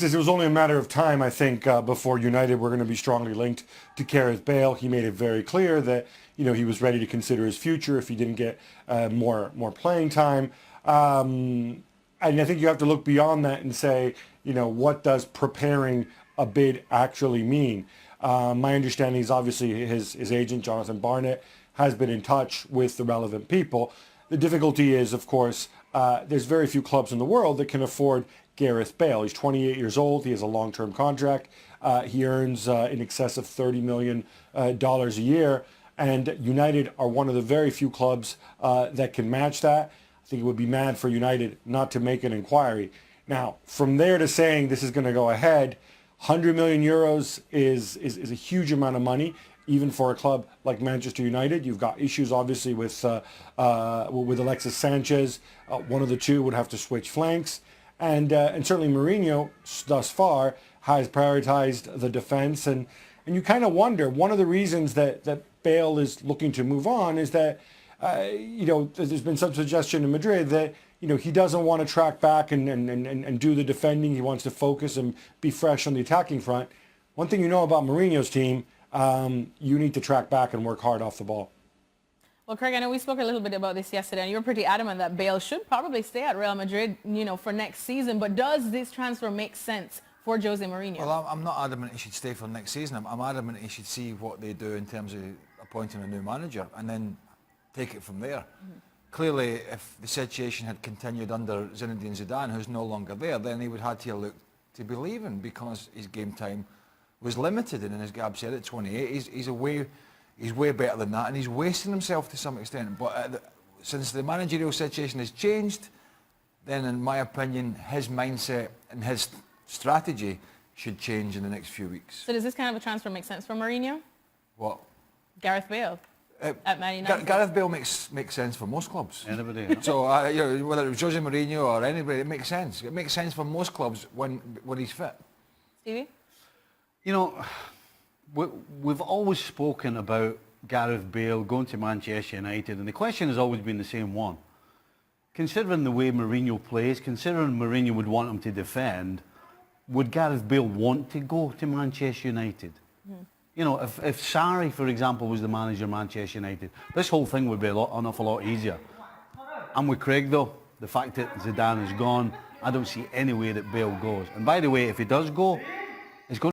It was only a matter of time, I think, before United were going to be strongly linked to Gareth Bale. He made it very clear that he was ready to consider his future if he didn't get more playing time. And I think you have to look beyond that and say, what does preparing a bid actually mean? My understanding is obviously his agent, Jonathan Barnett, has been in touch with the relevant people. The difficulty is, of course, there's very few clubs in the world that can afford Gareth Bale. He's 28 years old. He has a long-term contract. He earns in excess of $30 million a year. And United are one of the very few clubs that can match that. I think it would be mad for United not to make an inquiry. Now, from there to saying this is going to go ahead, 100 million euros is a huge amount of money, even for a club like Manchester United. You've got issues, obviously, with Alexis Sanchez. One of the two would have to switch flanks. And certainly Mourinho, thus far, has prioritized the defense. And you kind of wonder, one of the reasons that Bale is looking to move on is that, there's been some suggestion in Madrid that, he doesn't want to track back and do the defending. He wants to focus and be fresh on the attacking front. One thing you know about Mourinho's team, you need to track back and work hard off the ball. Well, Craig, I know we spoke a little bit about this yesterday, and you were pretty adamant that Bale should probably stay at Real Madrid, for next season. But does this transfer make sense for Jose Mourinho? Well, I'm not adamant he should stay for next season. I'm adamant he should see what they do in terms of appointing a new manager and then take it from there. Mm-hmm. Clearly, if the situation had continued under Zinedine Zidane, who's no longer there, then he would have to look to be leaving because his game time was limited. And as Gab said, at 28, he's way better than that, and he's wasting himself to some extent. But since the managerial situation has changed, then in my opinion, his mindset and his strategy should change in the next few weeks. So does this kind of a transfer make sense for Mourinho? What? Gareth Bale at Man United? Gareth Bale makes sense for most clubs. Anybody. So whether it's Jose Mourinho or anybody, it makes sense. It makes sense for most clubs when he's fit. Stevie? We've always spoken about Gareth Bale going to Manchester United, and the question has always been the same one. Considering the way Mourinho plays, considering Mourinho would want him to defend, would Gareth Bale want to go to Manchester United? Mm. If Sarri, for example, was the manager of Manchester United, this whole thing would be an awful lot easier. I'm with Craig, though. The fact that Zidane is gone, I don't see any way that Bale goes. And by the way, if he does go,